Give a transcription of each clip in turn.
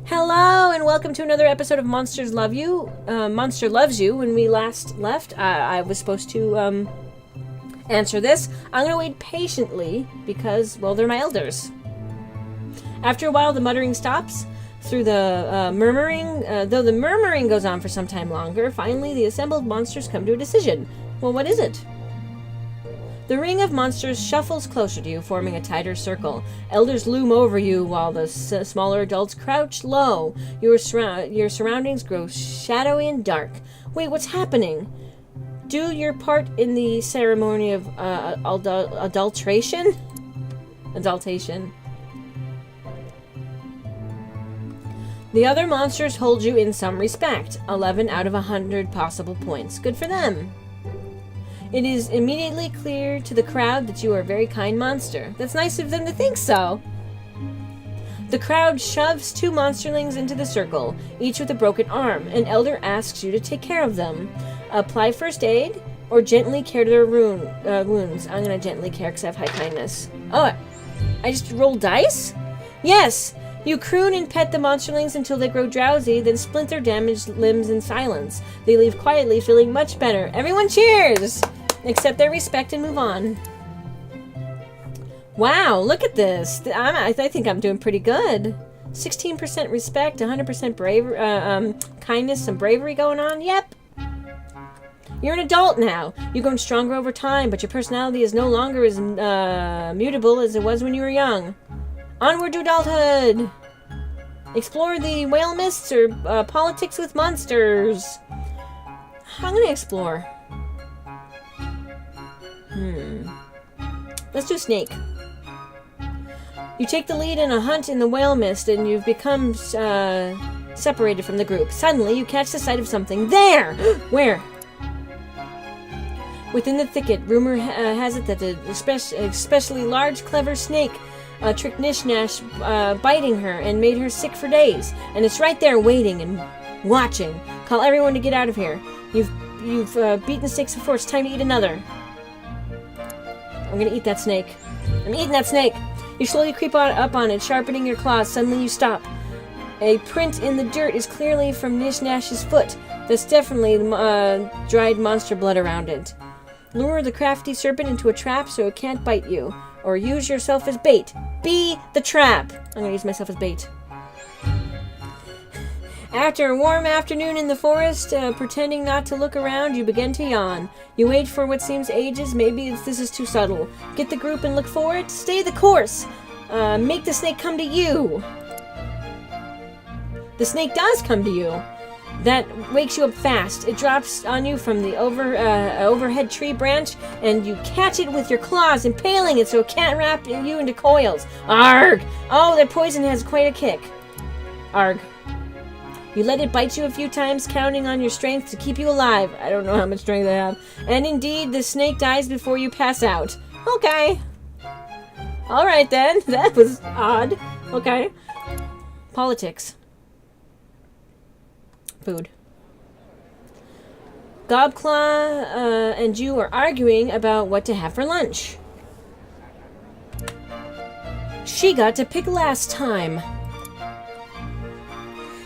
Hello and welcome to another episode of Monsters Love You. Monster Loves You. When we last left, I was supposed to answer this. I'm going to wait patiently because, well, they're my elders. After a while, the muttering stops. Through the murmuring, though the murmuring goes on for some time longer, finally the assembled monsters come to a decision. Well, what is it? The ring of monsters shuffles closer to you, forming a tighter circle. Elders loom over you while the smaller adults crouch low. Your surroundings grow shadowy and dark. Wait, what's happening? Do your part in the ceremony of adultation? Adultation. The other monsters hold you in some respect. 11 out of 100 possible points. Good for them. It is immediately clear to the crowd that you are a very kind monster. That's nice of them to think so. The crowd shoves two monsterlings into the circle, each with a broken arm. An elder asks you to take care of them. Apply first aid, or gently care to their wounds. I'm going to gently care because I have high kindness. Oh, I just roll dice? Yes! You croon and pet the monsterlings until they grow drowsy, then splint their damaged limbs in silence. They leave quietly, feeling much better. Everyone cheers! Accept their respect and move on. Wow, look at this. I think I'm doing pretty good. 16% respect, 100% bravery, kindness, some bravery going on. Yep. You're an adult now. You've grown stronger over time, but your personality is no longer as mutable as it was when you were young. Onward to adulthood. Explore the whale mists or politics with monsters. I'm going to explore. Let's do snake. You take the lead in a hunt in the whale mist and you've become separated from the group. Suddenly, you catch the sight of something. There! Where? Within the thicket, rumor has it that an especially large, clever snake tricked Nish Nash biting her and made her sick for days. And it's right there waiting and watching. Call everyone to get out of here. You've beaten snakes before. It's time to eat another. I'm gonna eat that snake. I'm eating that snake. You slowly creep up on it, sharpening your claws. Suddenly you stop. A print in the dirt is clearly from Nish Nash's foot. There's definitely dried monster blood around it. Lure the crafty serpent into a trap so it can't bite you. Or use yourself as bait. Be the trap. I'm gonna use myself as bait. After a warm afternoon in the forest, pretending not to look around, you begin to yawn. You wait for what seems ages. Maybe this is too subtle. Get the group and look for it. Stay the course. Make the snake come to you. The snake does come to you. That wakes you up fast. It drops on you from the overhead tree branch, and you catch it with your claws, impaling it so it can't wrap you into coils. Arg! Oh, that poison has quite a kick. Arg. You let it bite you a few times, counting on your strength to keep you alive. I don't know how much strength I have. And indeed, the snake dies before you pass out. Okay. Alright then. That was odd. Okay. Politics. Food. Gobclaw and you are arguing about what to have for lunch. She got to pick last time.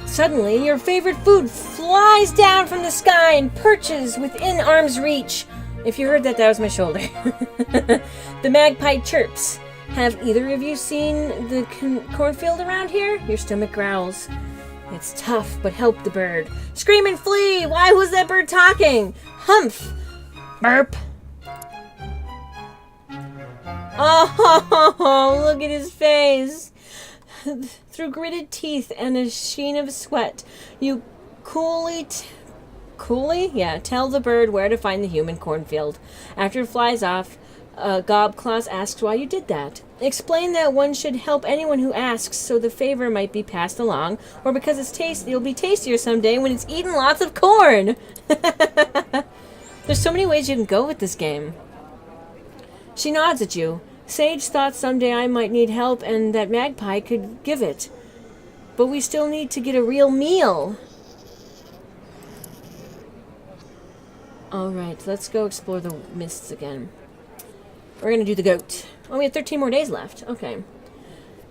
Suddenly, your favorite food flies down from the sky and perches within arm's reach. If you heard that, that was my shoulder. The magpie chirps. Have either of you seen the cornfield around here? Your stomach growls. It's tough, but help the bird. Scream and flee! Why was that bird talking? Humph! Burp! Oh, look at his face! Through gritted teeth and a sheen of sweat, you coolly tell the bird where to find the human cornfield. After it flies off, Gobclaw asks why you did that. Explain that one should help anyone who asks so the favor might be passed along, or because it'll be tastier someday when it's eaten lots of corn. There's so many ways you can go with this game. She nods at you. Sage thought someday I might need help and that Magpie could give it. But we still need to get a real meal. Alright, let's go explore the mists again. We're going to do the goat. Oh, we have 13 more days left. Okay.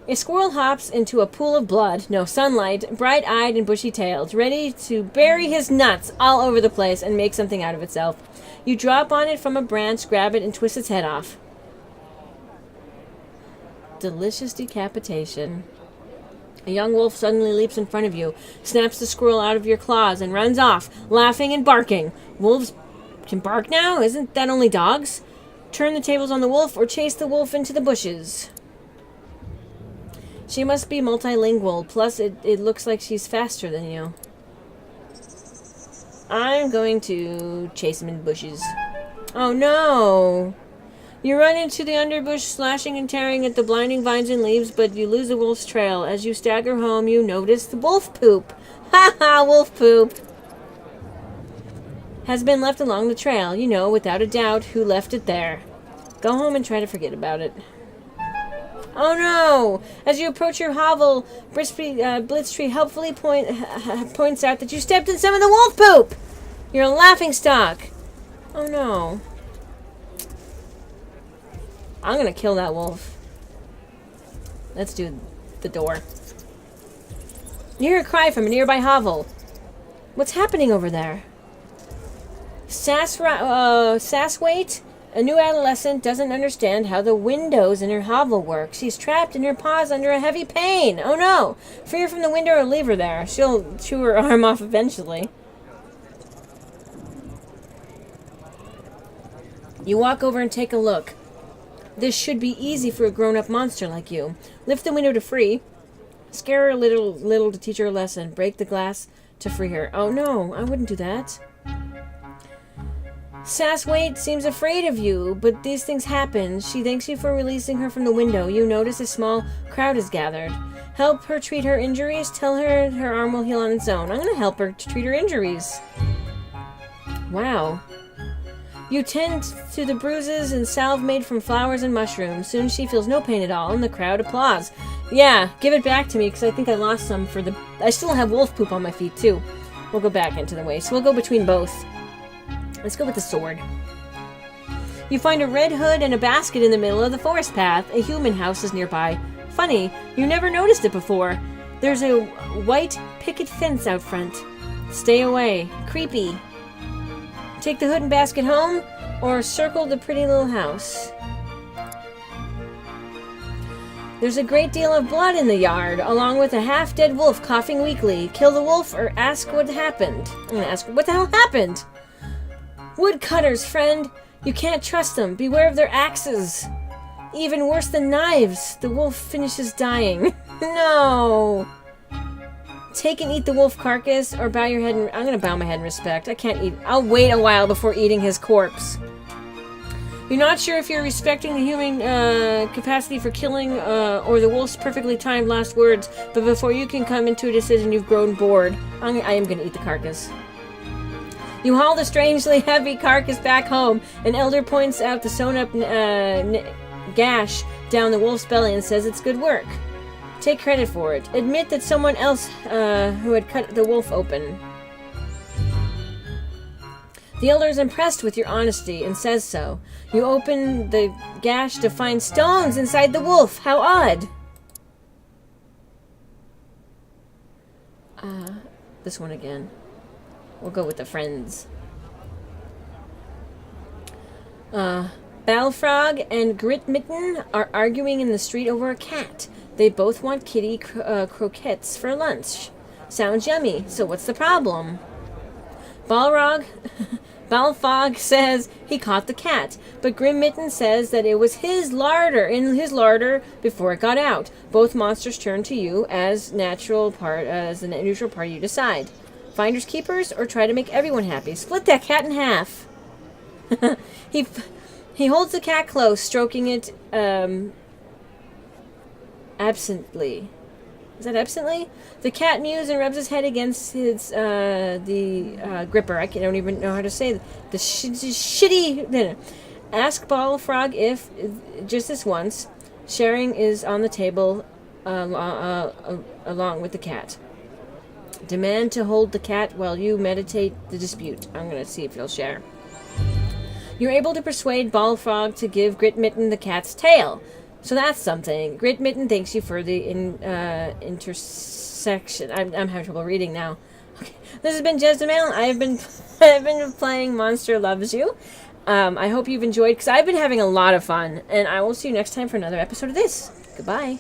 A squirrel hops into a pool of blood, no sunlight, bright-eyed and bushy-tailed, ready to bury his nuts all over the place and make something out of itself. You drop on it from a branch, grab it, and twist its head off. Delicious decapitation. A young wolf suddenly leaps in front of you, snaps the squirrel out of your claws, and runs off, laughing and barking. Wolves can bark now? Isn't that only dogs? Turn the tables on the wolf or chase the wolf into the bushes. She must be multilingual, plus it looks like she's faster than you. I'm going to chase him in the bushes. Oh no! You run into the underbush, slashing and tearing at the blinding vines and leaves, but you lose the wolf's trail. As you stagger home, you notice the wolf poop. Ha ha, wolf poop! Has been left along the trail. You know, without a doubt, who left it there. Go home and try to forget about it. Oh no! As you approach your hovel, Blitztree helpfully points out that you stepped in some of the wolf poop! You're a laughingstock! Oh no. I'm gonna kill that wolf. Let's do the door. You hear a cry from a nearby hovel. What's happening over there? Sasswait? A new adolescent doesn't understand how the windows in her hovel work. She's trapped in her paws under a heavy pain. Oh no! Free her from the window or leave her there. She'll chew her arm off eventually. You walk over and take a look. This should be easy for a grown-up monster like you. Lift the window to free. Scare her a little to teach her a lesson. Break the glass to free her. Oh no, I wouldn't do that. Sasswait seems afraid of you, but these things happen. She thanks you for releasing her from the window. You notice a small crowd is gathered. Help her treat her injuries. Tell her her arm will heal on its own. I'm going to help her to treat her injuries. Wow. You tend to the bruises and salve made from flowers and mushrooms. Soon she feels no pain at all, and the crowd applauds. Yeah, give it back to me, because I think I lost some for the... I still have wolf poop on my feet, too. We'll go back into the waste. We'll go between both. Let's go with the sword. You find a red hood and a basket in the middle of the forest path. A human house is nearby. Funny, you never noticed it before. There's a white picket fence out front. Stay away. Creepy. Take the hood and basket home, or circle the pretty little house. There's a great deal of blood in the yard, along with a half-dead wolf coughing weakly. Kill the wolf or ask what happened. I'm gonna ask, what the hell happened? Woodcutters, friend. You can't trust them. Beware of their axes. Even worse than knives. The wolf finishes dying. No! Take and eat the wolf carcass, or bow your head in... I'm gonna bow my head in respect. I can't eat... I'll wait a while before eating his corpse. You're not sure if you're respecting the human capacity for killing or the wolf's perfectly timed last words, but before you can come into a decision, you've grown bored. I am gonna eat the carcass. You haul the strangely heavy carcass back home. An elder points out the sewn-up gash down the wolf's belly and says it's good work. Take credit for it. Admit that someone else who had cut the wolf open. The elder is impressed with your honesty and says so. You open the gash to find stones inside the wolf. How odd. This one again. We'll go with the friends. Balfrog and Gritmitten are arguing in the street over a cat. They both want kitty croquettes for lunch. Sounds yummy, so what's the problem? Balfrog says he caught the cat, but Grimmitten says that it was his larder before it got out. Both monsters turn to you as the neutral party you decide. Finders keepers, or try to make everyone happy. Split that cat in half. He holds the cat close, stroking it absently. Is that absently? The cat mews and rubs his head against his gripper. I don't even know how to say the shitty. Ask Balfrog if just this once. Sharing is on the table along with the cat. Demand to hold the cat while you meditate the dispute. I'm going to see if he'll share. You're able to persuade Balfrog to give Gritmitten the cat's tail. So that's something. Grit Mitten thanks you for the intersection. I'm having trouble reading now. Okay. This has been Jezebel. I've been playing Monster Loves You. I hope you've enjoyed, because I've been having a lot of fun. And I will see you next time for another episode of this. Goodbye.